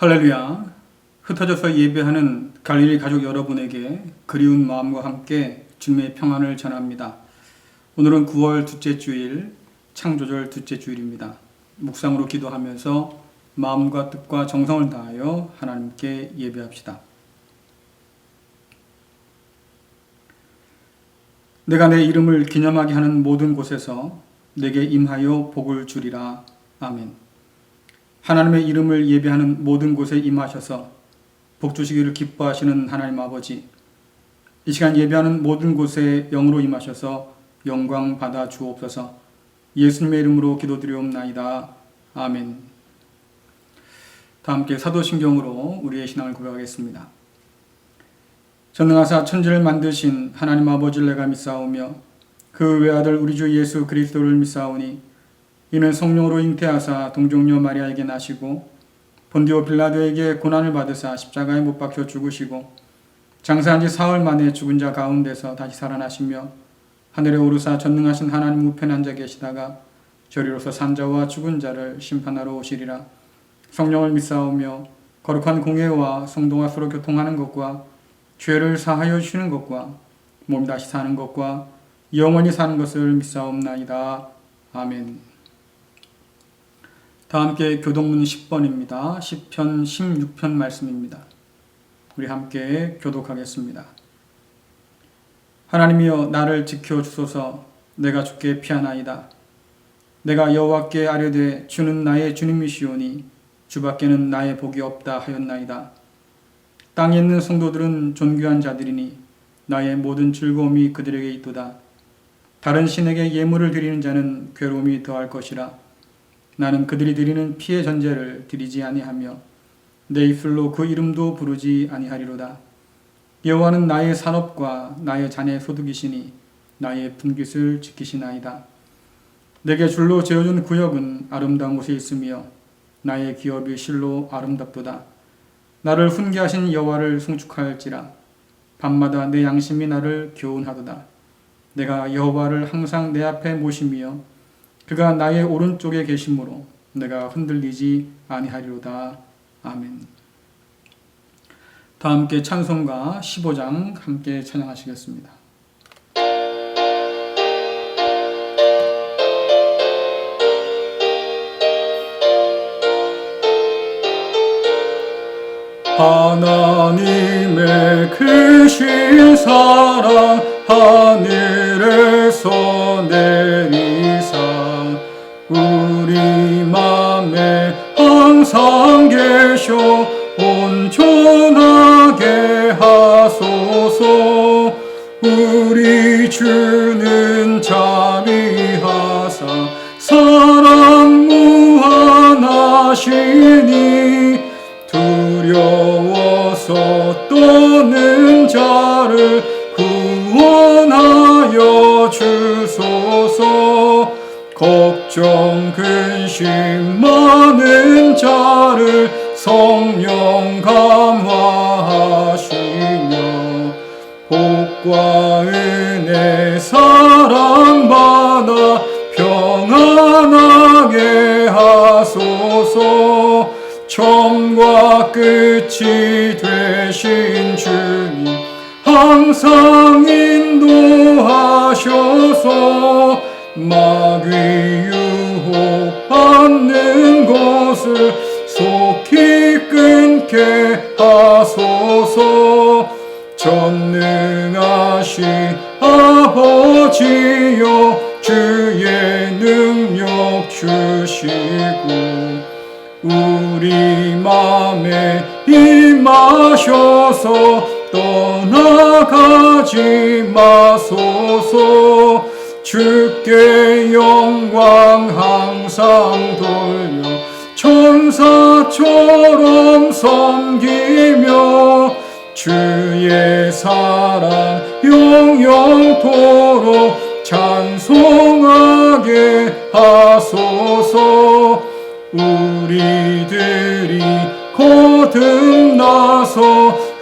할렐루야. 흩어져서 예배하는 갈릴리 가족 여러분에게 그리운 마음과 함께 주님의 평안을 전합니다. 오늘은 9월 둘째 주일, 창조절 둘째 주일입니다. 묵상으로 기도하면서 마음과 뜻과 정성을 다하여 하나님께 예배합시다. 내가 내 이름을 기념하게 하는 모든 곳에서 내게 임하여 복을 주리라. 아멘. 하나님의 이름을 예배하는 모든 곳에 임하셔서 복 주시기를 기뻐하시는 하나님 아버지, 이 시간 예배하는 모든 곳에 영으로 임하셔서 영광 받아 주옵소서. 예수님의 이름으로 기도드리옵나이다. 아멘. 다 함께 사도신경으로 우리의 신앙을 고백하겠습니다. 전능하사 천지를 만드신 하나님 아버지를 내가 믿사오며 그 외아들 우리 주 예수 그리스도를 믿사오니 이는 성령으로 잉태하사 동정녀 마리아에게 나시고 본디오 빌라도에게 고난을 받으사 십자가에 못 박혀 죽으시고 장사한 지 사흘 만에 죽은 자 가운데서 다시 살아나시며 하늘에 오르사 전능하신 하나님 우편에 앉아 계시다가 저리로서 산자와 죽은 자를 심판하러 오시리라. 성령을 믿사오며 거룩한 공예와 성도와 서로 교통하는 것과 죄를 사하여 주시는 것과 몸이 다시 사는 것과 영원히 사는 것을 믿사옵나이다. 아멘. 다 함께 교동문 10번입니다. 시편 16편 말씀입니다. 우리 함께 교독하겠습니다. 하나님이여 나를 지켜주소서. 내가 주께 피하나이다. 내가 여호와께 아뢰되 주는 나의 주님이시오니 주밖에는 나의 복이 없다 하였나이다. 땅에 있는 성도들은 존귀한 자들이니 나의 모든 즐거움이 그들에게 있도다. 다른 신에게 예물을 드리는 자는 괴로움이 더할 것이라. 나는 그들이 드리는 피의 전제를 드리지 아니하며 내 입술로 그 이름도 부르지 아니하리로다. 여호와는 나의 산업과 나의 자녀의 소득이시니 나의 분깃을 지키시나이다. 내게 줄로 지어준 구역은 아름다운 곳에 있으며 나의 기업이 실로 아름답도다. 나를 훈계하신 여호와를 송축하였지라. 밤마다 내 양심이 나를 교훈하도다. 내가 여호와를 항상 내 앞에 모시며 그가 나의 오른쪽에 계심으로 내가 흔들리지 아니하리로다. 아멘. 다 함께 찬송가 15장 함께 찬양하시겠습니다. 하나님의 크신 사랑 하늘에서 내리사 우리 맘에 항상 계셔 온전하게 하소서. 우리 주는 자비하사 사랑 무한하시니 두려워서 떠는 자를 구원하여 주소서. 걱정 근심 많은 자를 성령 감화하시며 복과 은혜 사랑받아 평안하게 하소서. 처음과 끝이 되신 주님 항상 인도하셔서 마귀 유혹받는 것을 속히 끊게 하소서. 전능하신 아버지여 주의 능력 주시고 우리 맘에 임하셔서 떠나가지 마소서. 주께 영광 항상 돌려 천사처럼 섬기며 주의 사랑 영영토록 찬송하게 하소서. 우리들이 거듭나서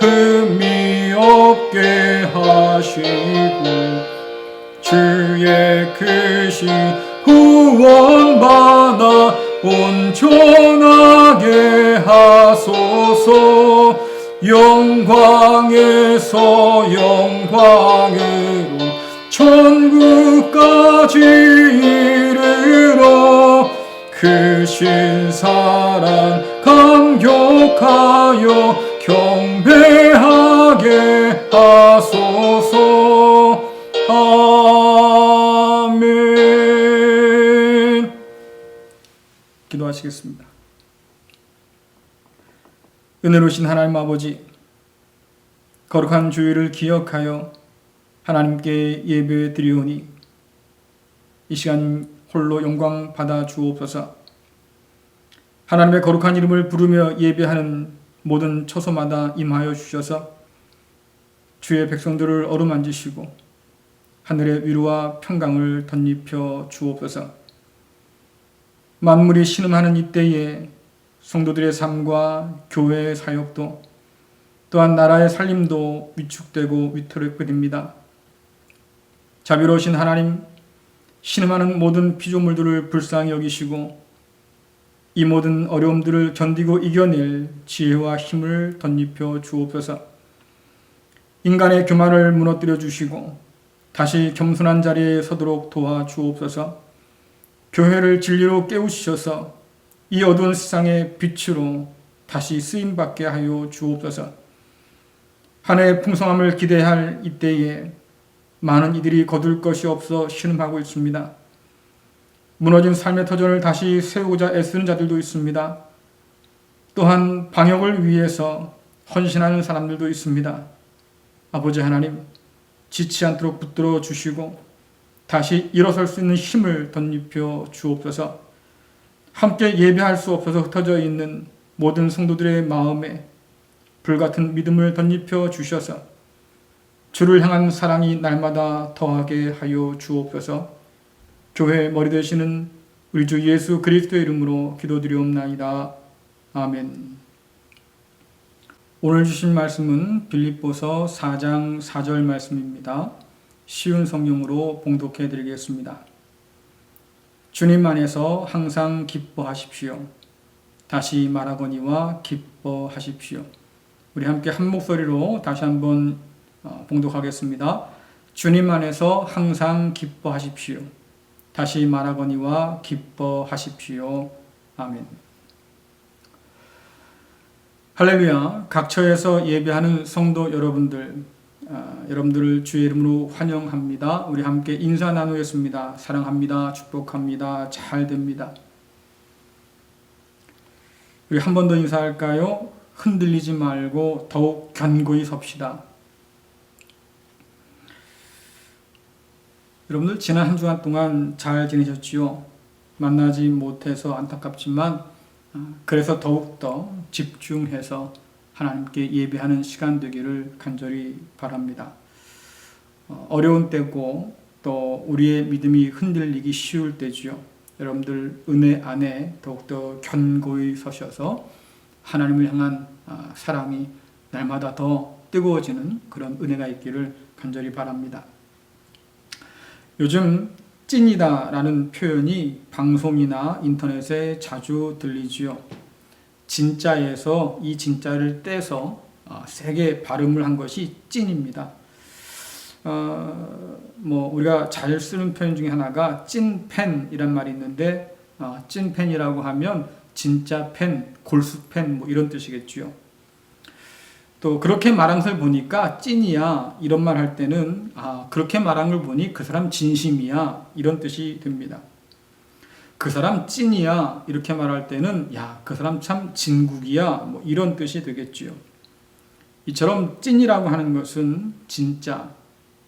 흠이 없게 하시고 주의 크신 구원받아 온전하게 하소서. 하소서. 영광에서 영광으로 천국까지 이르러 크신 사랑 감격하여 경배하게 하소서. 아멘. 기도하시겠습니다. 은혜로우신 하나님 아버지, 거룩한 주일을 기억하여 하나님께 예배 드리오니 이 시간 홀로 영광 받아 주옵소서. 하나님의 거룩한 이름을 부르며 예배하는 모든 처소마다 임하여 주셔서 주의 백성들을 어루만지시고 하늘의 위로와 평강을 덧입혀 주옵소서. 만물이 신음하는 이때에 성도들의 삶과 교회의 사역도 또한 나라의 살림도 위축되고 위태롭게 됩니다. 자비로우신 하나님, 신음하는 모든 피조물들을 불쌍히 여기시고 이 모든 어려움들을 견디고 이겨낼 지혜와 힘을 덧입혀 주옵소서. 인간의 교만을 무너뜨려 주시고 다시 겸손한 자리에 서도록 도와 주옵소서. 교회를 진리로 깨우치셔서 이 어두운 세상의 빛으로 다시 쓰임받게 하여 주옵소서. 한 해의 풍성함을 기대할 이때에 많은 이들이 거둘 것이 없어 신음하고 있습니다. 무너진 삶의 터전을 다시 세우고자 애쓰는 자들도 있습니다. 또한 방역을 위해서 헌신하는 사람들도 있습니다. 아버지 하나님, 지치 않도록 붙들어 주시고 다시 일어설 수 있는 힘을 덧입혀 주옵소서. 함께 예배할 수 없어서 흩어져 있는 모든 성도들의 마음에 불같은 믿음을 덧입혀 주셔서 주를 향한 사랑이 날마다 더하게 하여 주옵소서. 교회 머리 되시는 우리 주 예수 그리스도의 이름으로 기도드리옵나이다. 아멘. 오늘 주신 말씀은 빌립보서 4장 4절 말씀입니다. 쉬운 성경으로 봉독해 드리겠습니다. 주님 안에서 항상 기뻐하십시오. 다시 말하거니와 기뻐하십시오. 우리 함께 한 목소리로 다시 한번 봉독하겠습니다. 주님 안에서 항상 기뻐하십시오. 다시 말하거니와 기뻐하십시오. 아멘. 할렐루야. 각처에서 예배하는 성도 여러분들, 여러분들을 주의 이름으로 환영합니다. 우리 함께 인사 나누겠습니다. 사랑합니다. 축복합니다. 잘 됩니다. 우리 한 번 더 인사할까요? 흔들리지 말고 더욱 견고히 섭시다. 여러분들 지난 한 주간 동안 잘 지내셨지요? 만나지 못해서 안타깝지만 그래서 더욱더 집중해서 하나님께 예배하는 시간 되기를 간절히 바랍니다. 어려운 때고 또 우리의 믿음이 흔들리기 쉬울 때지요. 여러분들 은혜 안에 더욱더 견고히 서셔서 하나님을 향한 사랑이 날마다 더 뜨거워지는 그런 은혜가 있기를 간절히 바랍니다. 요즘 찐이다라는 표현이 방송이나 인터넷에 자주 들리지요. 진짜에서 이 진짜를 떼서 세게 발음을 한 것이 찐입니다. 우리가 잘 쓰는 표현 중에 하나가 찐펜이란 말이 있는데 찐펜이라고 하면 진짜 펜, 골수펜 이런 뜻이겠죠. 또 그렇게 말한 것을 보니까 찐이야 이런 말 할 때는 그렇게 말한 걸 보니 그 사람 진심이야 이런 뜻이 됩니다. 그 사람 찐이야 이렇게 말할 때는 야, 그 사람 참 진국이야 이런 뜻이 되겠지요. 이처럼 찐이라고 하는 것은 진짜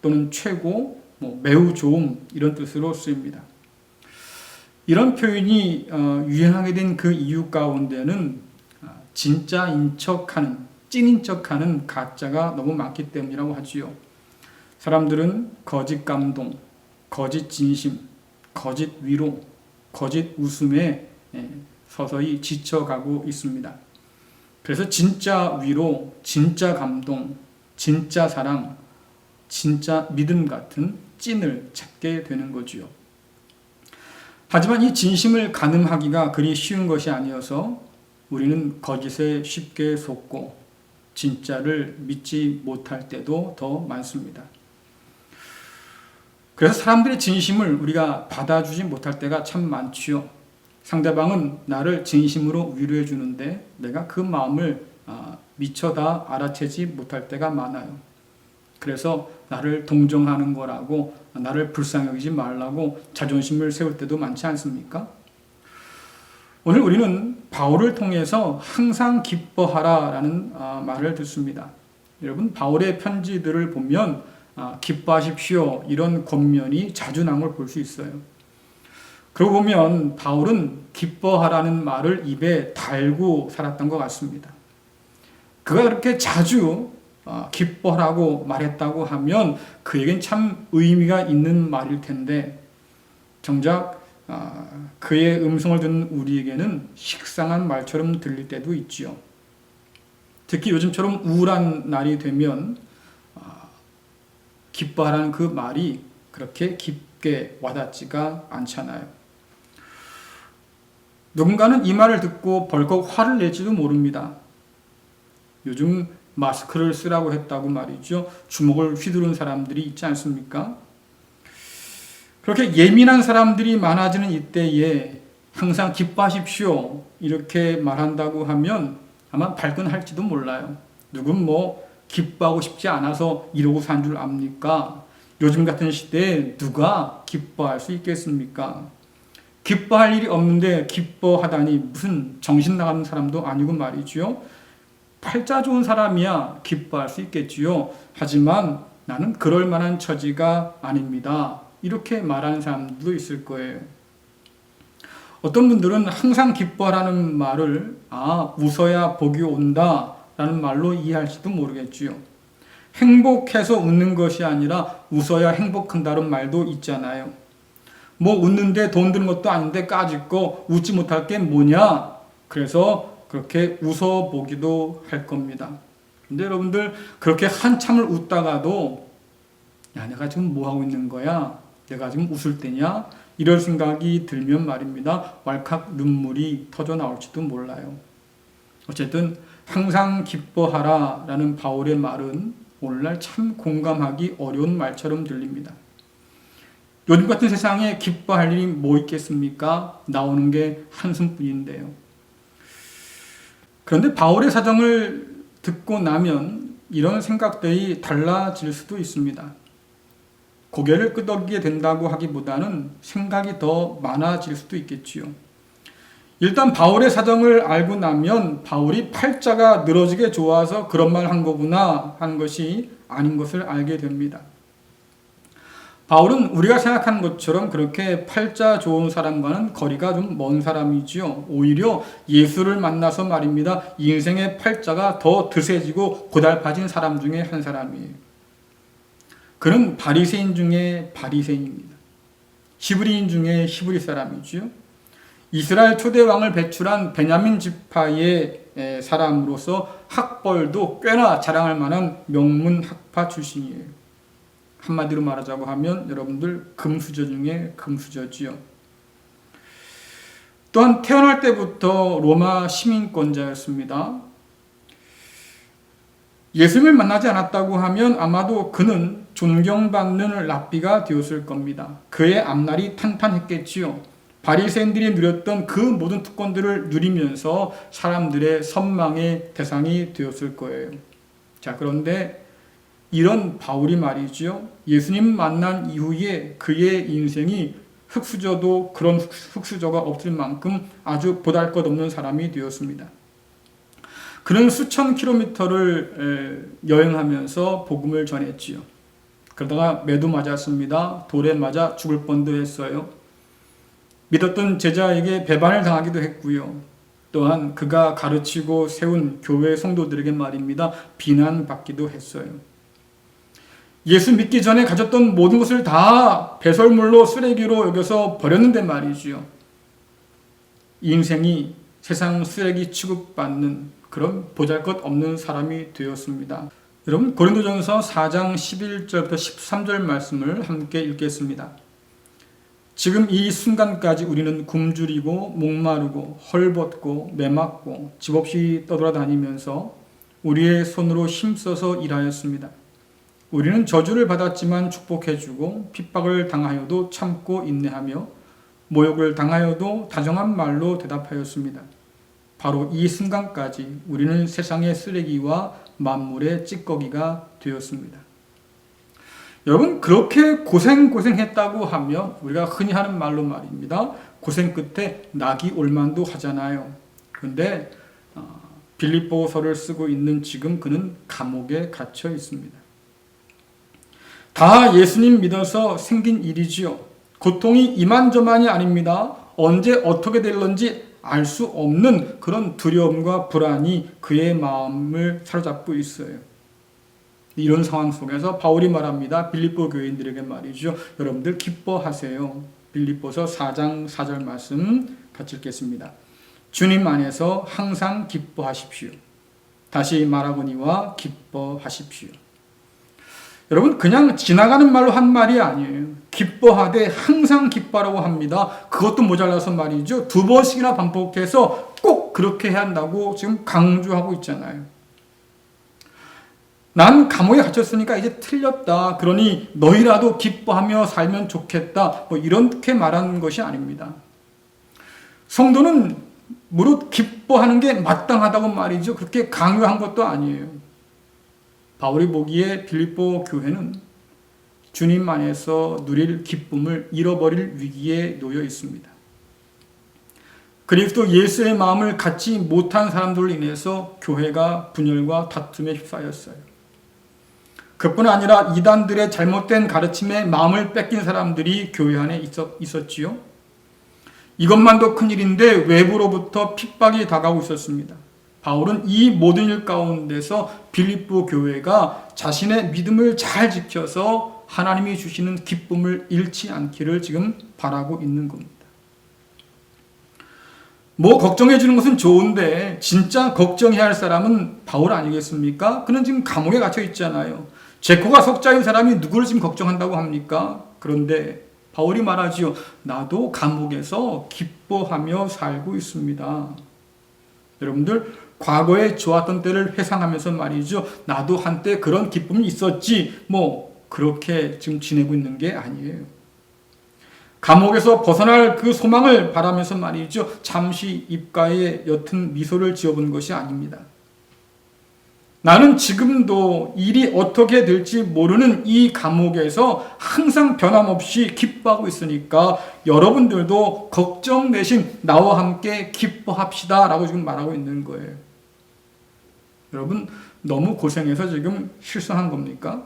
또는 최고, 매우 좋음 이런 뜻으로 쓰입니다. 이런 표현이 유행하게 된 그 이유 가운데는 진짜인 척하는, 찐인 척하는 가짜가 너무 많기 때문이라고 하지요. 사람들은 거짓 감동, 거짓 진심, 거짓 위로, 거짓 웃음에 서서히 지쳐가고 있습니다. 그래서 진짜 위로, 진짜 감동, 진짜 사랑, 진짜 믿음 같은 찐을 찾게 되는 거지요. 하지만 이 진심을 가늠하기가 그리 쉬운 것이 아니어서 우리는 거짓에 쉽게 속고 진짜를 믿지 못할 때도 더 많습니다. 그래서 사람들의 진심을 우리가 받아주지 못할 때가 참 많지요. 상대방은 나를 진심으로 위로해 주는데 내가 그 마음을 미처 다 알아채지 못할 때가 많아요. 그래서 나를 동정하는 거라고, 나를 불쌍히 여기지 말라고 자존심을 세울 때도 많지 않습니까? 오늘 우리는 바울을 통해서 항상 기뻐하라라는 말을 듣습니다. 여러분, 바울의 편지들을 보면 기뻐하십시오 이런 권면이 자주 나온 걸 볼 수 있어요. 그러고 보면 바울은 기뻐하라는 말을 입에 달고 살았던 것 같습니다. 그가 그렇게 자주 기뻐하라고 말했다고 하면 그에겐 참 의미가 있는 말일 텐데, 정작 그의 음성을 듣는 우리에게는 식상한 말처럼 들릴 때도 있지요. 특히 요즘처럼 우울한 날이 되면 기뻐하라는 그 말이 그렇게 깊게 와닿지가 않잖아요. 누군가는 이 말을 듣고 벌컥 화를 낼지도 모릅니다. 요즘 마스크를 쓰라고 했다고 말이죠. 주먹을 휘두른 사람들이 있지 않습니까? 그렇게 예민한 사람들이 많아지는 이때에 항상 기뻐하십시오 이렇게 말한다고 하면 아마 발끈할지도 몰라요. 누군 기뻐하고 싶지 않아서 이러고 산 줄 압니까? 요즘 같은 시대에 누가 기뻐할 수 있겠습니까? 기뻐할 일이 없는데 기뻐하다니 무슨 정신 나가는 사람도 아니고 말이지요. 팔자 좋은 사람이야 기뻐할 수 있겠지요. 하지만 나는 그럴 만한 처지가 아닙니다. 이렇게 말하는 사람들도 있을 거예요. 어떤 분들은 항상 기뻐하라는 말을 웃어야 복이 온다 라는 말로 이해할지도 모르겠지요. 행복해서 웃는 것이 아니라 웃어야 행복한다는 말도 있잖아요. 웃는데 돈 드는 것도 아닌데 까짓거 웃지 못할 게 뭐냐? 그래서 그렇게 웃어보기도 할 겁니다. 근데 여러분들 그렇게 한참을 웃다가도 내가 지금 뭐 하고 있는 거야? 내가 지금 웃을 때냐? 이럴 생각이 들면 말입니다. 왈칵 눈물이 터져 나올지도 몰라요. 어쨌든 항상 기뻐하라 라는 바울의 말은 오늘날 참 공감하기 어려운 말처럼 들립니다. 요즘 같은 세상에 기뻐할 일이 뭐 있겠습니까? 나오는 게 한숨뿐인데요. 그런데 바울의 사정을 듣고 나면 이런 생각들이 달라질 수도 있습니다. 고개를 끄덕이게 된다고 하기보다는 생각이 더 많아질 수도 있겠지요. 일단 바울의 사정을 알고 나면 바울이 팔자가 늘어지게 좋아서 그런 말 한 거구나 하는 것이 아닌 것을 알게 됩니다. 바울은 우리가 생각하는 것처럼 그렇게 팔자 좋은 사람과는 거리가 좀 먼 사람이지요. 오히려 예수를 만나서 말입니다. 인생의 팔자가 더 드세지고 고달파진 사람 중에 한 사람이에요. 그는 바리새인 중에 바리새인입니다. 히브리인 중에 히브리 사람이지요. 이스라엘 초대 왕을 배출한 베냐민 지파의 사람으로서 학벌도 꽤나 자랑할 만한 명문 학파 출신이에요. 한마디로 말하자고 하면 여러분들 금수저 중에 금수저지요. 또한 태어날 때부터 로마 시민권자였습니다. 예수님을 만나지 않았다고 하면 아마도 그는 존경받는 랍비가 되었을 겁니다. 그의 앞날이 탄탄했겠지요. 바리새인들이 누렸던 그 모든 특권들을 누리면서 사람들의 선망의 대상이 되었을 거예요. 자, 그런데 이런 바울이 말이죠. 예수님 만난 이후에 그의 인생이 흙수저도 그런 흙수저가 없을 만큼 아주 보잘것없는 사람이 되었습니다. 그는 수천 킬로미터를 여행하면서 복음을 전했지요. 그러다가 매도 맞았습니다. 돌에 맞아 죽을 뻔도 했어요. 믿었던 제자에게 배반을 당하기도 했고요. 또한 그가 가르치고 세운 교회 성도들에게 말입니다. 비난받기도 했어요. 예수 믿기 전에 가졌던 모든 것을 다 배설물로 쓰레기로 여겨서 버렸는데 말이지요. 인생이 세상 쓰레기 취급받는 그런 보잘것없는 사람이 되었습니다. 여러분 고린도전서 4장 11절부터 13절 말씀을 함께 읽겠습니다. 지금 이 순간까지 우리는 굶주리고 목마르고 헐벗고 매맞고 집 없이 떠돌아다니면서 우리의 손으로 힘써서 일하였습니다. 우리는 저주를 받았지만 축복해주고 핍박을 당하여도 참고 인내하며 모욕을 당하여도 다정한 말로 대답하였습니다. 바로 이 순간까지 우리는 세상의 쓰레기와 만물의 찌꺼기가 되었습니다. 여러분, 그렇게 고생했다고 하면 우리가 흔히 하는 말로 말입니다. 고생 끝에 낙이 올만도 하잖아요. 그런데 빌립보서를 쓰고 있는 지금 그는 감옥에 갇혀 있습니다. 다 예수님 믿어서 생긴 일이지요. 고통이 이만저만이 아닙니다. 언제 어떻게 될런지 알 수 없는 그런 두려움과 불안이 그의 마음을 사로잡고 있어요. 이런 상황 속에서 바울이 말합니다. 빌립보 교인들에게 말이죠. 여러분들 기뻐하세요. 빌립보서 4장 4절 말씀 같이 읽겠습니다. 주님 안에서 항상 기뻐하십시오. 다시 말하거니와 기뻐하십시오. 여러분, 그냥 지나가는 말로 한 말이 아니에요. 기뻐하되 항상 기뻐하라고 합니다. 그것도 모자라서 말이죠. 2번씩이나 반복해서 꼭 그렇게 해야 한다고 지금 강조하고 있잖아요. 난 감옥에 갇혔으니까 이제 틀렸다. 그러니 너희라도 기뻐하며 살면 좋겠다. 이렇게 말하는 것이 아닙니다. 성도는 무릇 기뻐하는 게 마땅하다고 말이죠. 그렇게 강요한 것도 아니에요. 바울이 보기에 빌립보 교회는 주님 안에서 누릴 기쁨을 잃어버릴 위기에 놓여 있습니다. 그리스도 예수의 마음을 갖지 못한 사람들로 인해서 교회가 분열과 다툼에 휩싸였어요. 그뿐 아니라 이단들의 잘못된 가르침에 마음을 뺏긴 사람들이 교회 안에 있었지요. 이것만도 큰일인데 외부로부터 핍박이 다가오고 있었습니다. 바울은 이 모든 일 가운데서 빌립보 교회가 자신의 믿음을 잘 지켜서 하나님이 주시는 기쁨을 잃지 않기를 지금 바라고 있는 겁니다. 걱정해 주는 것은 좋은데 진짜 걱정해야 할 사람은 바울 아니겠습니까? 그는 지금 감옥에 갇혀 있잖아요. 제코가 속자인 사람이 누구를 지금 걱정한다고 합니까? 그런데 바울이 말하지요. 나도 감옥에서 기뻐하며 살고 있습니다. 여러분들, 과거에 좋았던 때를 회상하면서 말이죠. 나도 한때 그런 기쁨이 있었지. 그렇게 지금 지내고 있는 게 아니에요. 감옥에서 벗어날 그 소망을 바라면서 말이죠. 잠시 입가에 옅은 미소를 지어본 것이 아닙니다. 나는 지금도 일이 어떻게 될지 모르는 이 감옥에서 항상 변함없이 기뻐하고 있으니까 여러분들도 걱정 대신 나와 함께 기뻐합시다 라고 지금 말하고 있는 거예요. 여러분, 너무 고생해서 지금 실수한 겁니까?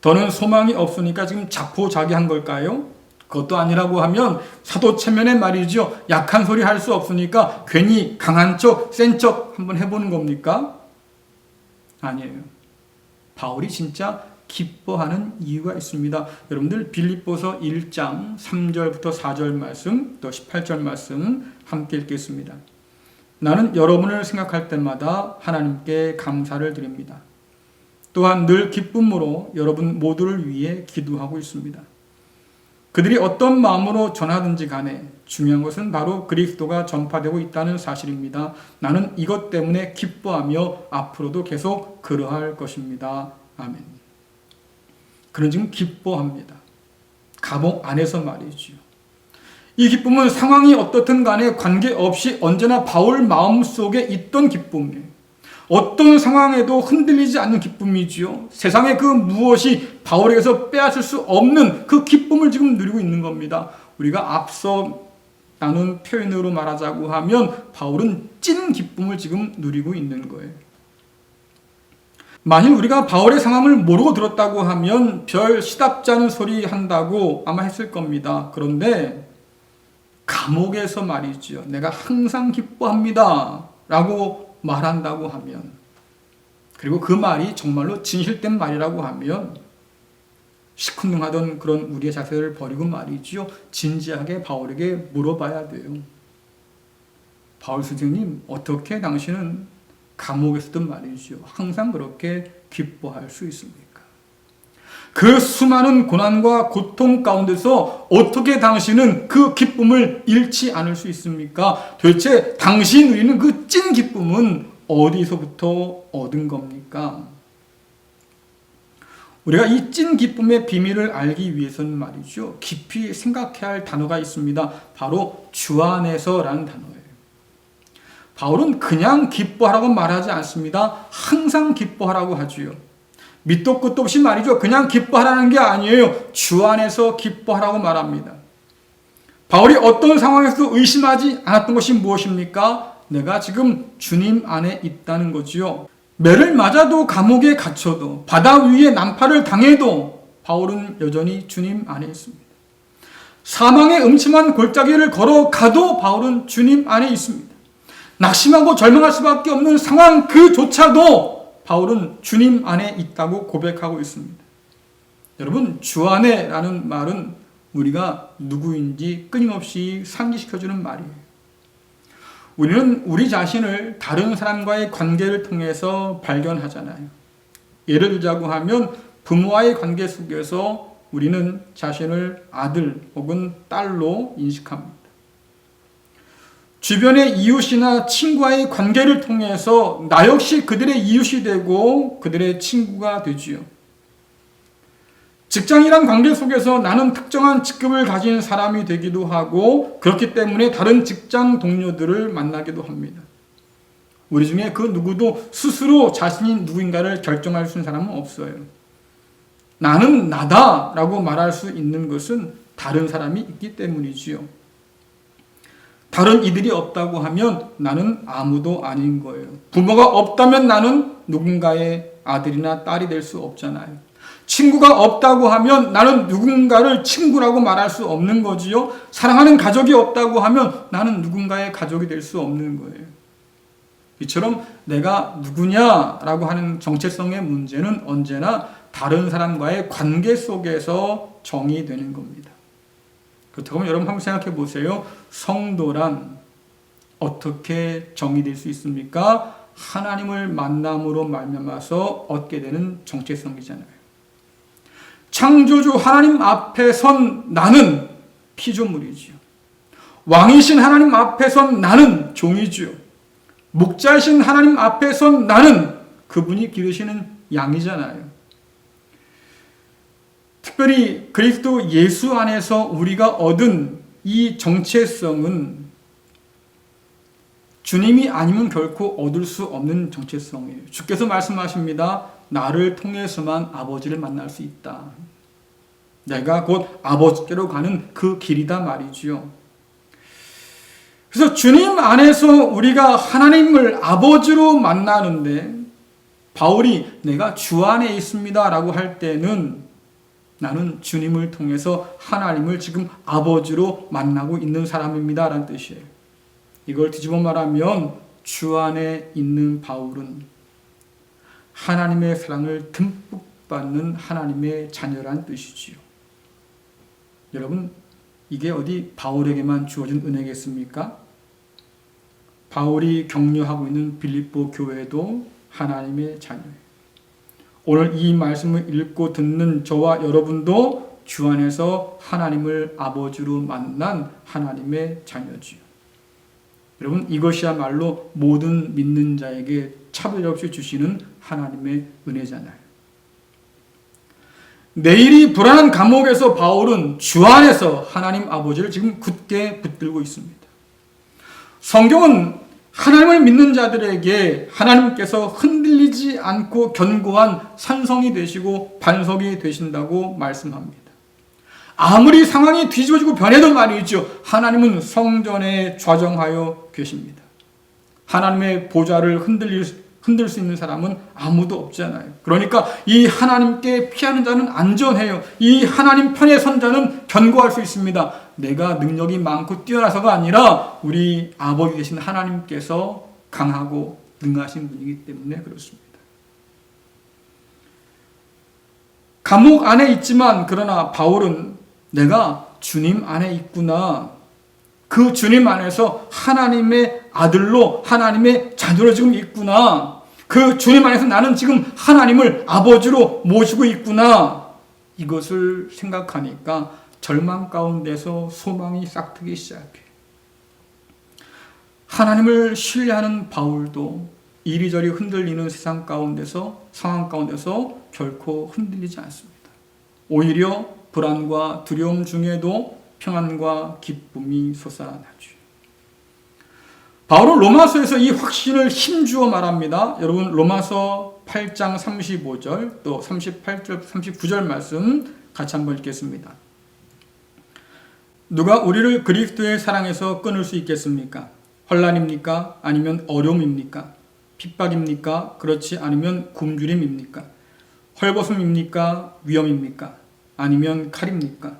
더는 소망이 없으니까 지금 자포자기한 걸까요? 그것도 아니라고 하면 사도 체면에 말이죠. 약한 소리 할 수 없으니까 괜히 강한 척, 센 척 한번 해보는 겁니까? 아니에요. 바울이 진짜 기뻐하는 이유가 있습니다. 여러분들 빌립보서 1장 3절부터 4절 말씀 또 18절 말씀 함께 읽겠습니다. 나는 여러분을 생각할 때마다 하나님께 감사를 드립니다. 또한 늘 기쁨으로 여러분 모두를 위해 기도하고 있습니다. 그들이 어떤 마음으로 전하든지 간에 중요한 것은 바로 그리스도가 전파되고 있다는 사실입니다. 나는 이것 때문에 기뻐하며 앞으로도 계속 그러할 것입니다. 아멘. 그는 지금 기뻐합니다. 감옥 안에서 말이지요. 이 기쁨은 상황이 어떻든 간에 관계없이 언제나 바울 마음속에 있던 기쁨이에요. 어떤 상황에도 흔들리지 않는 기쁨이지요. 세상의 그 무엇이 바울에게서 빼앗을 수 없는 그 기쁨을 지금 누리고 있는 겁니다. 우리가 앞서 나눈 표현으로 말하자고 하면 바울은 찐 기쁨을 지금 누리고 있는 거예요. 만일 우리가 바울의 상황을 모르고 들었다고 하면 별 시답지 않은 소리 한다고 아마 했을 겁니다. 그런데 감옥에서 말이죠. 내가 항상 기뻐합니다 라고 말한다고 하면, 그리고 그 말이 정말로 진실된 말이라고 하면 시큰둥하던 그런 우리의 자세를 버리고 말이죠. 진지하게 바울에게 물어봐야 돼요. 바울 선생님, 어떻게 당신은 감옥에서든 말이죠. 항상 그렇게 기뻐할 수 있습니까? 그 수많은 고난과 고통 가운데서 어떻게 당신은 그 기쁨을 잃지 않을 수 있습니까? 도대체 당신 누리는 그 찐 기쁨은 어디서부터 얻은 겁니까? 우리가 이 찐 기쁨의 비밀을 알기 위해서는 말이죠, 깊이 생각해야 할 단어가 있습니다. 바로 주 안에서라는 단어예요. 바울은 그냥 기뻐하라고 말하지 않습니다. 항상 기뻐하라고 하지요. 밑도 끝도 없이 말이죠. 그냥 기뻐하라는 게 아니에요. 주 안에서 기뻐하라고 말합니다. 바울이 어떤 상황에서도 의심하지 않았던 것이 무엇입니까? 내가 지금 주님 안에 있다는 거지요. 매를 맞아도 감옥에 갇혀도 바다 위에 난파를 당해도 바울은 여전히 주님 안에 있습니다. 사망의 음침한 골짜기를 걸어가도 바울은 주님 안에 있습니다. 낙심하고 절망할 수밖에 없는 상황 그조차도 바울은 주님 안에 있다고 고백하고 있습니다. 여러분, 주 안에라는 말은 우리가 누구인지 끊임없이 상기시켜주는 말이에요. 우리는 우리 자신을 다른 사람과의 관계를 통해서 발견하잖아요. 예를 들자고 하면 부모와의 관계 속에서 우리는 자신을 아들 혹은 딸로 인식합니다. 주변의 이웃이나 친구와의 관계를 통해서 나 역시 그들의 이웃이 되고 그들의 친구가 되지요. 직장이란 관계 속에서 나는 특정한 직급을 가진 사람이 되기도 하고 그렇기 때문에 다른 직장 동료들을 만나기도 합니다. 우리 중에 그 누구도 스스로 자신이 누구인가를 결정할 수 있는 사람은 없어요. 나는 나다라고 말할 수 있는 것은 다른 사람이 있기 때문이지요. 다른 이들이 없다고 하면 나는 아무도 아닌 거예요. 부모가 없다면 나는 누군가의 아들이나 딸이 될 수 없잖아요. 친구가 없다고 하면 나는 누군가를 친구라고 말할 수 없는 거지요. 사랑하는 가족이 없다고 하면 나는 누군가의 가족이 될 수 없는 거예요. 이처럼 내가 누구냐라고 하는 정체성의 문제는 언제나 다른 사람과의 관계 속에서 정의되는 겁니다. 그렇다고 하면 여러분 한번 생각해 보세요. 성도란 어떻게 정의될 수 있습니까? 하나님을 만남으로 말미암아서 얻게 되는 정체성이잖아요. 창조주 하나님 앞에 선 나는 피조물이지요. 왕이신 하나님 앞에 선 나는 종이지요. 목자이신 하나님 앞에 선 나는 그분이 기르시는 양이잖아요. 특별히 그리스도 예수 안에서 우리가 얻은 이 정체성은 주님이 아니면 결코 얻을 수 없는 정체성이에요. 주께서 말씀하십니다. 나를 통해서만 아버지를 만날 수 있다. 내가 곧 아버지께로 가는 그 길이다 말이지요. 그래서 주님 안에서 우리가 하나님을 아버지로 만나는데 바울이 내가 주 안에 있습니다 라고 할 때는 나는 주님을 통해서 하나님을 지금 아버지로 만나고 있는 사람입니다 라는 뜻이에요. 이걸 뒤집어 말하면 주 안에 있는 바울은 하나님의 사랑을 듬뿍 받는 하나님의 자녀란 뜻이지요. 여러분, 이게 어디 바울에게만 주어진 은혜겠습니까? 바울이 격려하고 있는 빌립보 교회도 하나님의 자녀예요. 오늘 이 말씀을 읽고 듣는 저와 여러분도 주 안에서 하나님을 아버지로 만난 하나님의 자녀지요. 여러분, 이것이야말로 모든 믿는 자에게 차별 없이 주시는 하나님의 은혜잖아요. 내일이 불안한 감옥에서 바울은 주 안에서 하나님 아버지를 지금 굳게 붙들고 있습니다. 성경은 하나님을 믿는 자들에게 하나님께서 흔들리지 않고 견고한 산성이 되시고 반석이 되신다고 말씀합니다. 아무리 상황이 뒤집어지고 변해도 말이죠. 하나님은 성전에 좌정하여 계십니다. 하나님의 보좌를 흔들 수 있는 사람은 아무도 없잖아요. 그러니까 이 하나님께 피하는 자는 안전해요. 이 하나님 편에 선 자는 견고할 수 있습니다. 내가 능력이 많고 뛰어나서가 아니라 우리 아버지 되신 하나님께서 강하고 능하신 분이기 때문에 그렇습니다. 감옥 안에 있지만 그러나 바울은 내가 주님 안에 있구나. 그 주님 안에서 하나님의 아들로 하나님의 자녀로 지금 있구나. 그 주님 안에서 나는 지금 하나님을 아버지로 모시고 있구나. 이것을 생각하니까 절망 가운데서 소망이 싹트기 시작해. 하나님을 신뢰하는 바울도 이리저리 흔들리는 세상 가운데서, 상황 가운데서 결코 흔들리지 않습니다. 오히려 불안과 두려움 중에도 평안과 기쁨이 솟아나죠. 바울은 로마서에서 이 확신을 힘주어 말합니다. 여러분 로마서 8장 35절 또 38절 39절 말씀 같이 한번 읽겠습니다. 누가 우리를 그리스도의 사랑에서 끊을 수 있겠습니까? 환난입니까? 아니면 어려움입니까? 핍박입니까? 그렇지 않으면 굶주림입니까? 헐벗음입니까? 위험입니까? 아니면 칼입니까?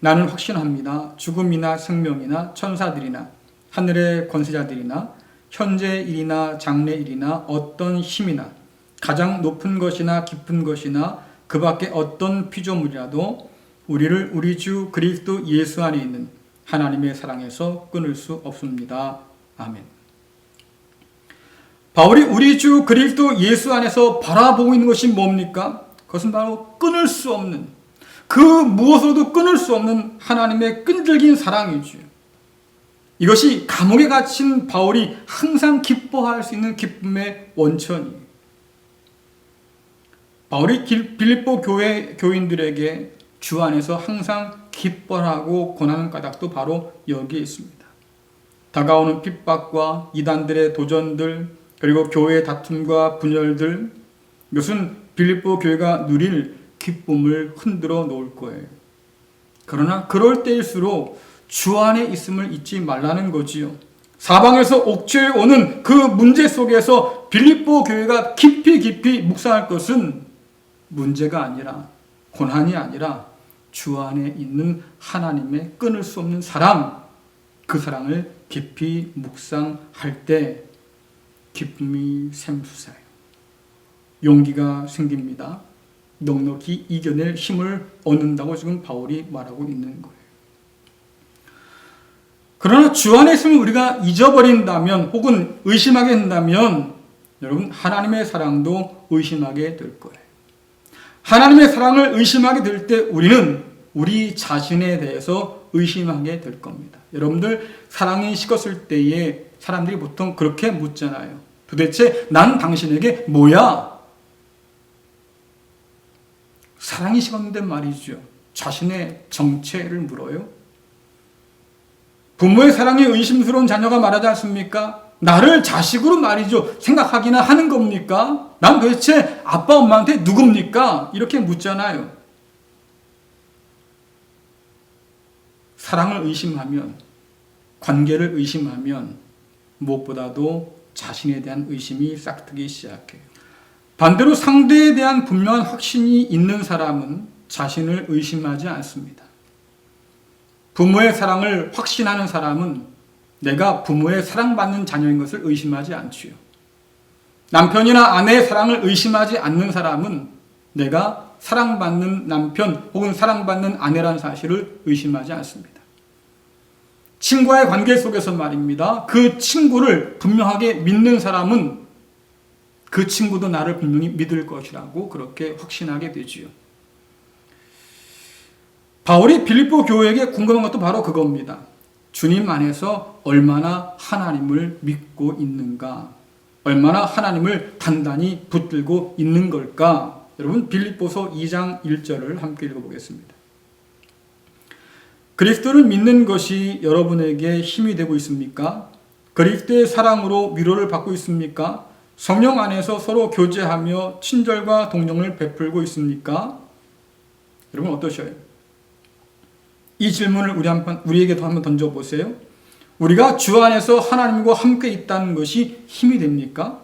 나는 확신합니다. 죽음이나 생명이나 천사들이나 하늘의 권세자들이나 현재 일이나 장래 일이나 어떤 힘이나 가장 높은 것이나 깊은 것이나 그 밖에 어떤 피조물이라도 우리를 우리 주 그리스도 예수 안에 있는 하나님의 사랑에서 끊을 수 없습니다. 아멘. 바울이 우리 주 그리스도 예수 안에서 바라보고 있는 것이 뭡니까? 그것은 바로 끊을 수 없는, 그 무엇으로도 끊을 수 없는 하나님의 끈질긴 사랑이죠. 이것이 감옥에 갇힌 바울이 항상 기뻐할 수 있는 기쁨의 원천이에요. 바울이 빌립보 교회 교인들에게 주 안에서 항상 기뻐하고 권하는 까닭도 바로 여기에 있습니다. 다가오는 핍박과 이단들의 도전들, 그리고 교회의 다툼과 분열들, 이것은 빌립보 교회가 누릴 기쁨을 흔들어 놓을 거예요. 그러나 그럴 때일수록 주 안에 있음을 잊지 말라는 거지요. 사방에서 옥죄해 오는 그 문제 속에서 빌립보 교회가 깊이 묵상할 것은 문제가 아니라, 고난이 아니라 주 안에 있는 하나님의 끊을 수 없는 사랑, 그 사랑을 깊이 묵상할 때 기쁨이 샘솟아요. 용기가 생깁니다. 넉넉히 이겨낼 힘을 얻는다고 지금 바울이 말하고 있는 거예요. 그러나 주 안에 있으면 우리가 잊어버린다면 혹은 의심하게 된다면 여러분 하나님의 사랑도 의심하게 될 거예요. 하나님의 사랑을 의심하게 될 때 우리는 우리 자신에 대해서 의심하게 될 겁니다. 여러분들 사랑이 식었을 때에 사람들이 보통 그렇게 묻잖아요. 도대체 난 당신에게 뭐야? 사랑이 식었는데 말이죠. 자신의 정체를 물어요. 부모의 사랑에 의심스러운 자녀가 말하지 않습니까? 나를 자식으로 말이죠. 생각하기나 하는 겁니까? 난 도대체 아빠 엄마한테 누굽니까? 이렇게 묻잖아요. 사랑을 의심하면, 관계를 의심하면 무엇보다도 자신에 대한 의심이 싹트기 시작해요. 반대로 상대에 대한 분명한 확신이 있는 사람은 자신을 의심하지 않습니다. 부모의 사랑을 확신하는 사람은 내가 부모의 사랑받는 자녀인 것을 의심하지 않지요. 남편이나 아내의 사랑을 의심하지 않는 사람은 내가 사랑받는 남편 혹은 사랑받는 아내라는 사실을 의심하지 않습니다. 친구와의 관계 속에서 말입니다. 그 친구를 분명하게 믿는 사람은 그 친구도 나를 분명히 믿을 것이라고 그렇게 확신하게 되지요. 바울이 빌립보 교회에게 궁금한 것도 바로 그겁니다. 주님 안에서 얼마나 하나님을 믿고 있는가, 얼마나 하나님을 단단히 붙들고 있는 걸까. 여러분 빌립보서 2장 1절을 함께 읽어보겠습니다. 그리스도를 믿는 것이 여러분에게 힘이 되고 있습니까? 그리스도의 사랑으로 위로를 받고 있습니까? 성령 안에서 서로 교제하며 친절과 동정을 베풀고 있습니까? 여러분 어떠셔요? 이 질문을 우리에게도 한번 던져보세요. 우리가 주 안에서 하나님과 함께 있다는 것이 힘이 됩니까?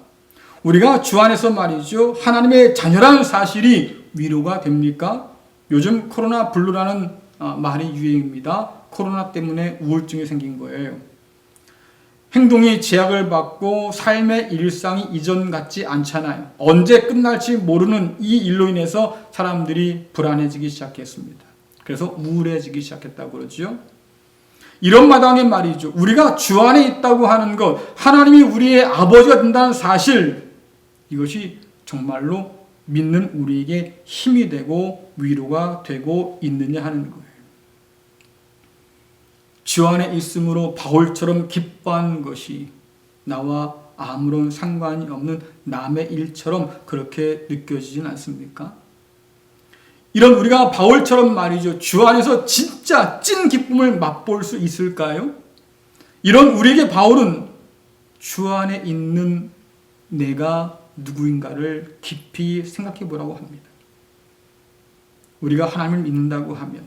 우리가 주 안에서 말이죠. 하나님의 자녀라는 사실이 위로가 됩니까? 요즘 코로나 블루라는 말이 유행입니다. 코로나 때문에 우울증이 생긴 거예요. 행동이 제약을 받고 삶의 일상이 이전 같지 않잖아요. 언제 끝날지 모르는 이 일로 인해서 사람들이 불안해지기 시작했습니다. 그래서 우울해지기 시작했다고 그러죠. 이런 마당에 말이죠. 우리가 주 안에 있다고 하는 것, 하나님이 우리의 아버지가 된다는 사실, 이것이 정말로 믿는 우리에게 힘이 되고 위로가 되고 있느냐 하는 거예요. 주 안에 있음으로 바울처럼 기뻐하는 것이 나와 아무런 상관이 없는 남의 일처럼 그렇게 느껴지진 않습니까? 이런 우리가 바울처럼 말이죠. 주 안에서 진짜 찐 기쁨을 맛볼 수 있을까요? 이런 우리에게 바울은 주 안에 있는 내가 누구인가를 깊이 생각해 보라고 합니다. 우리가 하나님을 믿는다고 하면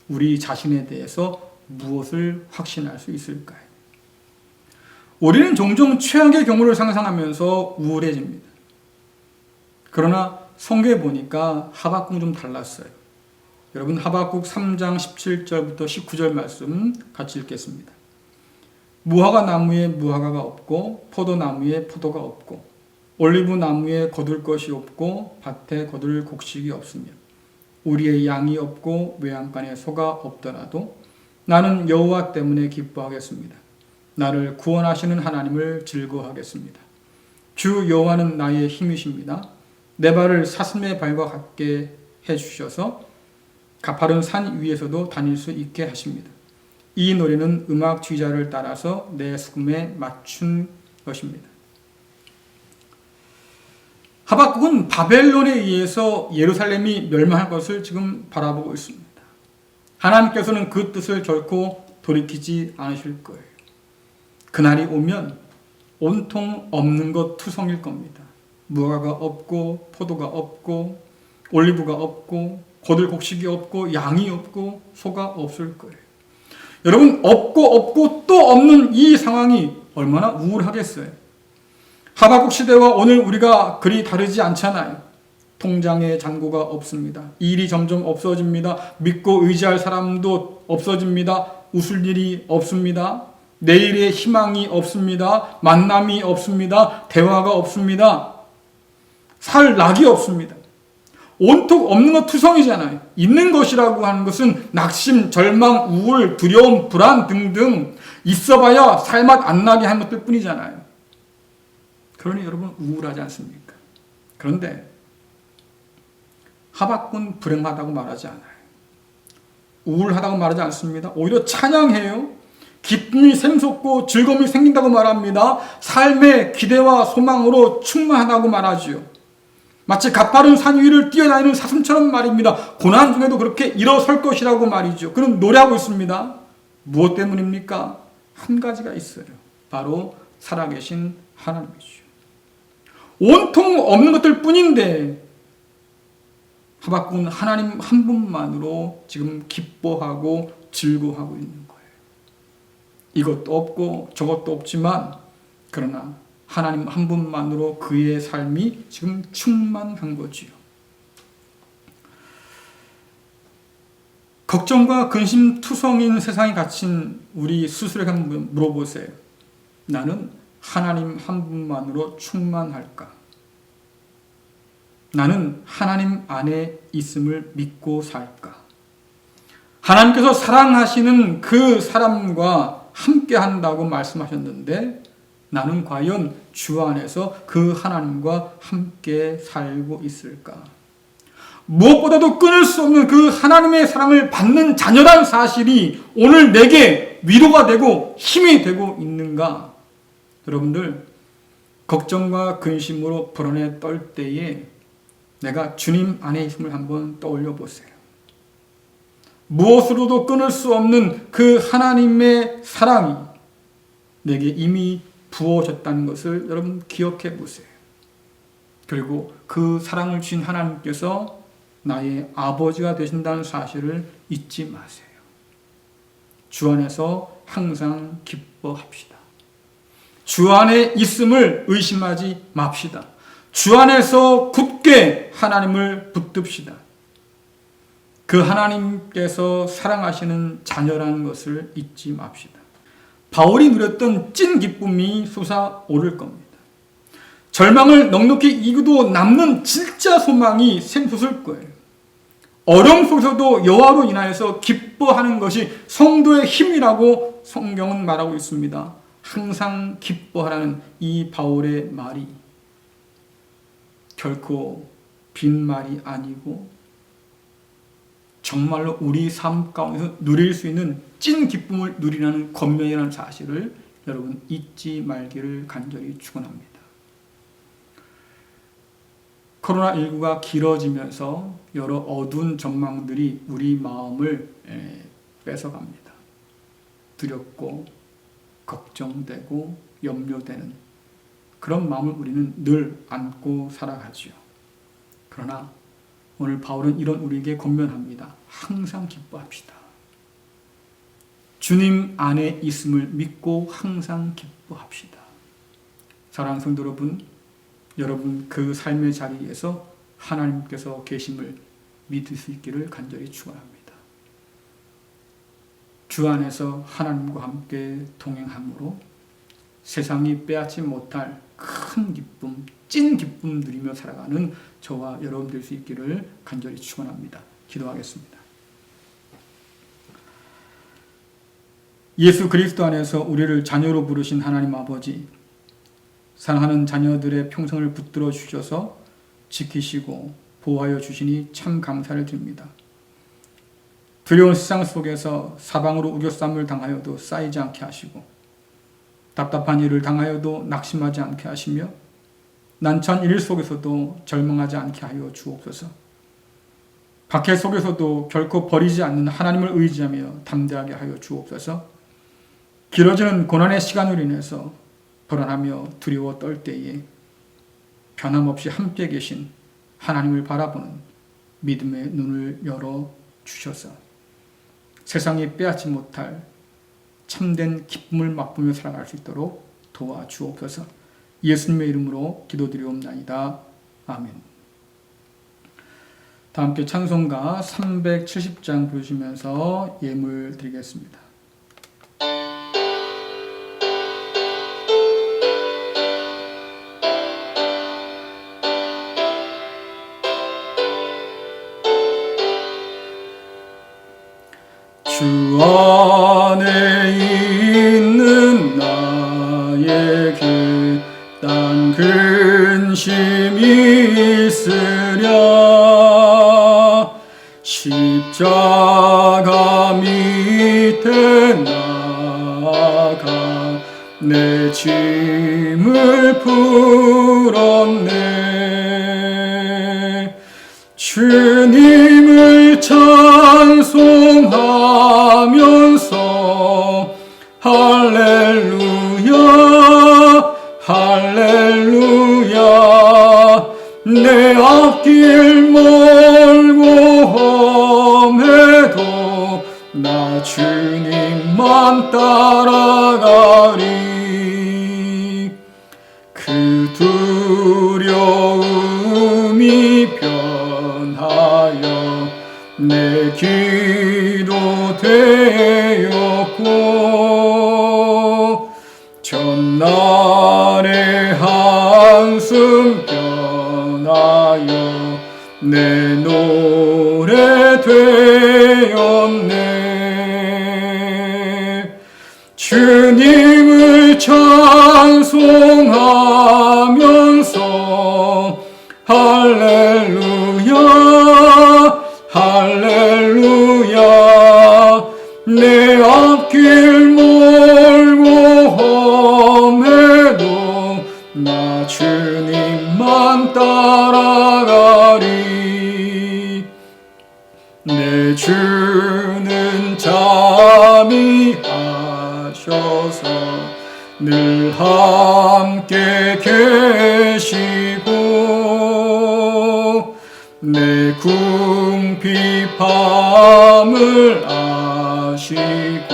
우리 자신에 대해서 무엇을 확신할 수 있을까요? 우리는 종종 최악의 경우를 상상하면서 우울해집니다. 그러나 성경에 보니까 하박국은 좀 달랐어요. 여러분 하박국 3장 17절부터 19절 말씀 같이 읽겠습니다. 무화과 나무에 무화과가 없고 포도나무에 포도가 없고 올리브 나무에 거둘 것이 없고 밭에 거둘 곡식이 없으며 우리의 양이 없고 외양간에 소가 없더라도 나는 여호와 때문에 기뻐하겠습니다. 나를 구원하시는 하나님을 즐거워하겠습니다. 주 여호와는 나의 힘이십니다. 내 발을 사슴의 발과 같게 해주셔서 가파른 산 위에서도 다닐 수 있게 하십니다. 이 노래는 음악 지휘자를 따라서 내 수금에 맞춘 것입니다. 하박국은 바벨론에 의해서 예루살렘이 멸망할 것을 지금 바라보고 있습니다. 하나님께서는 그 뜻을 결코 돌이키지 않으실 거예요. 그날이 오면 온통 없는 것 투성일 겁니다. 무화과가 없고 포도가 없고 올리브가 없고 거둘 곡식이 없고 양이 없고 소가 없을 거예요. 여러분 없고 또 없는 이 상황이 얼마나 우울하겠어요. 하박국 시대와 오늘 우리가 그리 다르지 않잖아요. 통장에 잔고가 없습니다. 일이 점점 없어집니다. 믿고 의지할 사람도 없어집니다. 웃을 일이 없습니다. 내일의 희망이 없습니다. 만남이 없습니다. 대화가 없습니다. 살 낙이 없습니다. 온통 없는 것 투성이잖아요. 있는 것이라고 하는 것은 낙심, 절망, 우울, 두려움, 불안 등등 있어봐야 살맛 안 나게 하는 것들 뿐이잖아요. 그러니 여러분 우울하지 않습니까? 그런데 하박국은 불행하다고 말하지 않아요. 우울하다고 말하지 않습니다. 오히려 찬양해요. 기쁨이 샘솟고 즐거움이 생긴다고 말합니다. 삶의 기대와 소망으로 충만하다고 말하지요. 마치 가파른 산 위를 뛰어다니는 사슴처럼 말입니다. 고난 중에도 그렇게 일어설 것이라고 말이죠. 그는 노래하고 있습니다. 무엇 때문입니까? 한 가지가 있어요. 바로 살아계신 하나님이죠. 온통 없는 것들 뿐인데 하박국은 하나님 한 분만으로 지금 기뻐하고 즐거워하고 있는 거예요. 이것도 없고 저것도 없지만 그러나 하나님 한 분만으로 그의 삶이 지금 충만한 거지요. 걱정과 근심 투성인 세상에 갇힌 우리 스스로에게 한번 물어보세요. 나는 하나님 한 분만으로 충만할까? 나는 하나님 안에 있음을 믿고 살까? 하나님께서 사랑하시는 그 사람과 함께 한다고 말씀하셨는데 나는 과연 주 안에서 그 하나님과 함께 살고 있을까? 무엇보다도 끊을 수 없는 그 하나님의 사랑을 받는 자녀란 사실이 오늘 내게 위로가 되고 힘이 되고 있는가? 여러분들 걱정과 근심으로 불안에 떨 때에 내가 주님 안에 있음을 한번 떠올려 보세요. 무엇으로도 끊을 수 없는 그 하나님의 사랑이 내게 이미 부어졌다는 것을 여러분 기억해 보세요. 그리고 그 사랑을 주신 하나님께서 나의 아버지가 되신다는 사실을 잊지 마세요. 주 안에서 항상 기뻐합시다. 주 안에 있음을 의심하지 맙시다. 주 안에서 굳게 하나님을 붙듭시다. 그 하나님께서 사랑하시는 자녀라는 것을 잊지 맙시다. 바울이 누렸던 찐 기쁨이 솟아오를 겁니다. 절망을 넉넉히 이기고 남는 진짜 소망이 샘솟을 거예요. 어려움 속에서도 여호와로 인하여서 기뻐하는 것이 성도의 힘이라고 성경은 말하고 있습니다. 항상 기뻐하라는 이 바울의 말이 결코 빈말이 아니고 정말로 우리 삶 가운데서 누릴 수 있는 찐 기쁨을 누리라는 권면이라는 사실을 여러분 잊지 말기를 간절히 축원합니다. 코로나19가 길어지면서 여러 어두운 전망들이 우리 마음을 뺏어갑니다. 두렵고 걱정되고 염려되는 그런 마음을 우리는 늘 안고 살아가지요. 그러나 오늘 바울은 이런 우리에게 권면합니다. 항상 기뻐합시다. 주님 안에 있음을 믿고 항상 기뻐합시다. 사랑하는 성도 여러분 그 삶의 자리에서 하나님께서 계심을 믿을 수 있기를 간절히 축원합니다. 주 안에서 하나님과 함께 동행함으로 세상이 빼앗지 못할 큰 기쁨, 찐 기쁨 누리며 살아가는 저와 여러분 될 수 있기를 간절히 축원합니다. 기도하겠습니다. 예수 그리스도 안에서 우리를 자녀로 부르신 하나님 아버지, 사랑하는 자녀들의 평생을 붙들어 주셔서 지키시고 보호하여 주시니 참 감사를 드립니다. 두려운 세상 속에서 사방으로 우겨쌈을 당하여도 쌓이지 않게 하시고 답답한 일을 당하여도 낙심하지 않게 하시며 난처한 일 속에서도 절망하지 않게 하여 주옵소서. 박해 속에서도 결코 버리지 않는 하나님을 의지하며 담대하게 하여 주옵소서. 길어지는 고난의 시간으로 인해서 불안하며 두려워 떨 때에 변함없이 함께 계신 하나님을 바라보는 믿음의 눈을 열어 주셔서 세상이 빼앗지 못할 참된 기쁨을 맛보며 살아갈 수 있도록 도와주옵소서. 예수님의 이름으로 기도드리옵나이다. 아멘. 다 함께 찬송가 370장 부르시면서 예물 드리겠습니다. 주 안에 있는 나에게 딴 근심이 있으랴. 십자가 밑에 나아가 내 짐을 풀었네. 주님을 찬송하면서 할렐루야 할렐루야. 내 앞길 멀고 험해도 나 주님만 따라가리. 그 두려움이 변하여 내 기도 되었고 전날의 한숨 변하여 내 노래 되었네. 주님을 찬송하면서 할렐루야 할렐루야. 내 앞길 멀고 험해도 나 주님만 따라가리. 내 주는 잠이 하셔서 늘 함께 계시고 내 궁핍함을 아시고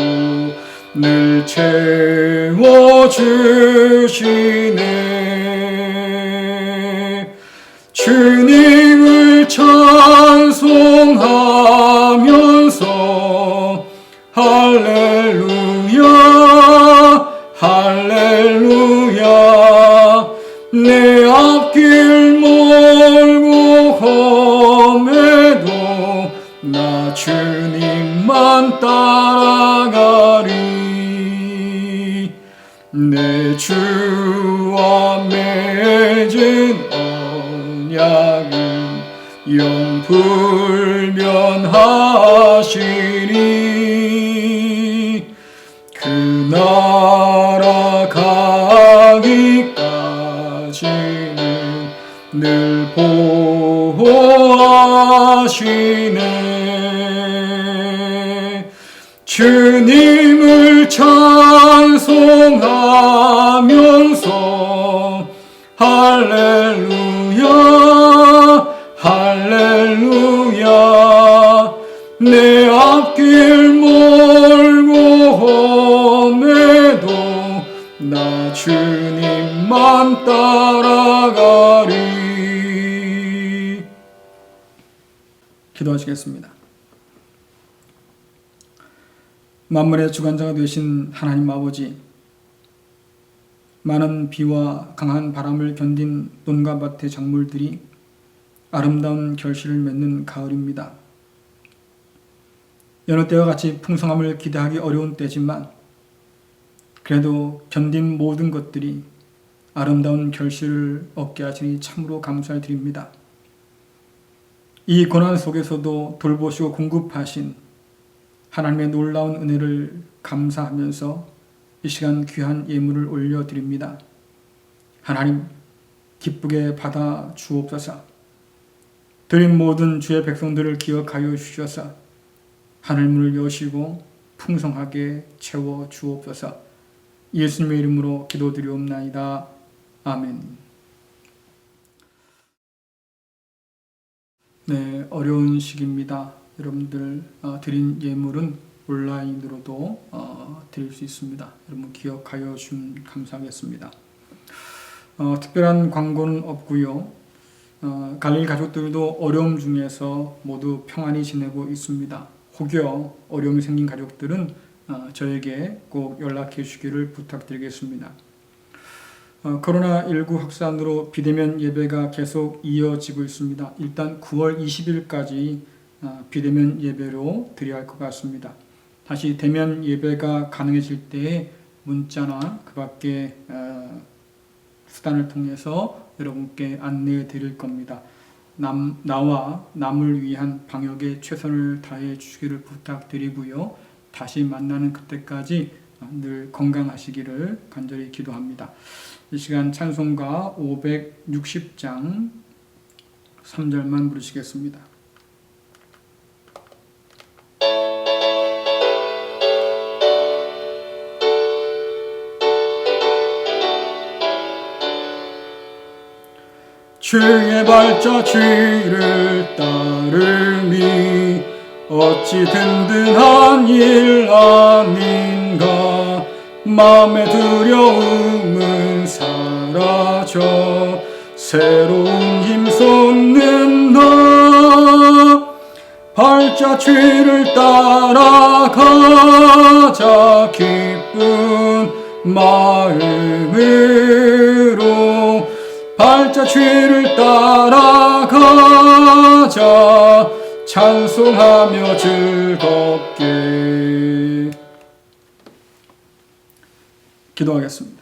늘 채워주시네. 주님을 찬송하면서 할렐루야 할렐루야. 내 앞길 멀고 험해도 나 주님만 따라가리. 내 주와 맺은 언약은 불면하시니 그 나라 가기까지는 늘 보호하시네. 주님을 찬송하면서 할렐루야 할렐루야 내 앞길 멀고 험해도 나 주님만 따라가리. 기도하시겠습니다. 만물의 주관자가 되신 하나님 아버지, 많은 비와 강한 바람을 견딘 논과 밭의 작물들이 아름다운 결실을 맺는 가을입니다. 여느 때와 같이 풍성함을 기대하기 어려운 때지만 그래도 견딘 모든 것들이 아름다운 결실을 얻게 하시니 참으로 감사를 드립니다. 이 고난 속에서도 돌보시고 공급하신 하나님의 놀라운 은혜를 감사하면서 이 시간 귀한 예물을 올려드립니다. 하나님 기쁘게 받아 주옵소서. 드린 모든 주의 백성들을 기억하여 주셔서 하늘문을 여시고 풍성하게 채워 주옵소서. 예수님의 이름으로 기도드리옵나이다. 아멘. 네, 어려운 시기입니다. 여러분들 드린 예물은 온라인으로도 드릴 수 있습니다. 여러분 기억하여 주시면 감사하겠습니다. 특별한 광고는 없고요. 갈릴 가족들도 어려움 중에서 모두 평안히 지내고 있습니다. 혹여 어려움이 생긴 가족들은 저에게 꼭 연락해 주시기를 부탁드리겠습니다. 코로나19 확산으로 비대면 예배가 계속 이어지고 있습니다. 일단 9월 20일까지 비대면 예배로 드려야 할 것 같습니다. 다시 대면 예배가 가능해질 때에 문자나 그 밖에 수단을 통해서 여러분께 안내해 드릴 겁니다. 나와 남을 위한 방역에 최선을 다해 주시기를 부탁드리고요. 다시 만나는 그때까지 늘 건강하시기를 간절히 기도합니다. 이 시간 찬송가 560장 3절만 부르시겠습니다. 주의 발자 주를 따름이 어찌 든든한 일 아닌가. 마음의 두려움은 사라져 새로운 힘 솟는 나. 발자 주를 따라가자 기쁜 마음으로. 발자 주를 따라가자 찬송하며 즐겁게. 기도하겠습니다.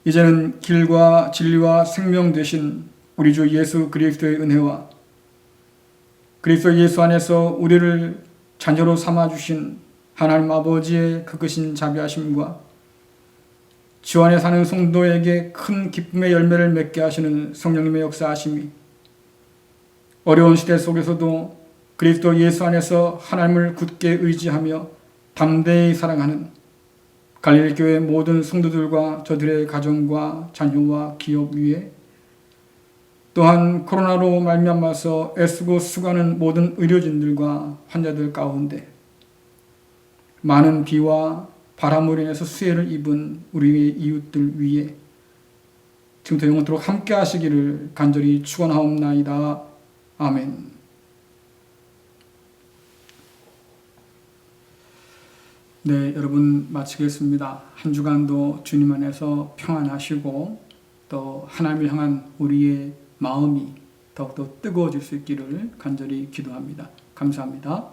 이제는 길과 진리와 생명 되신 우리 주 예수 그리스도의 은혜와 그리스도 예수 안에서 우리를 자녀로 삼아주신 하나님 아버지의 그 크신 자비하심과 주 안에 사는 성도에게 큰 기쁨의 열매를 맺게 하시는 성령님의 역사하심이 어려운 시대 속에서도 그리스도 예수 안에서 하나님을 굳게 의지하며 담대히 사랑하는 갈릴교회 모든 성도들과 저들의 가정과 자녀와 기업 위에, 또한 코로나로 말미암아서 애쓰고 수고하는 모든 의료진들과 환자들 가운데 많은 비와 바람으로 인해서 수해를 입은 우리의 이웃들 위에 지금부터 영원토록 함께 하시기를 간절히 축원하옵나이다. 아멘. 네, 여러분 마치겠습니다. 한 주간도 주님 안에서 평안하시고 또 하나님을 향한 우리의 마음이 더욱더 뜨거워질 수 있기를 간절히 기도합니다. 감사합니다.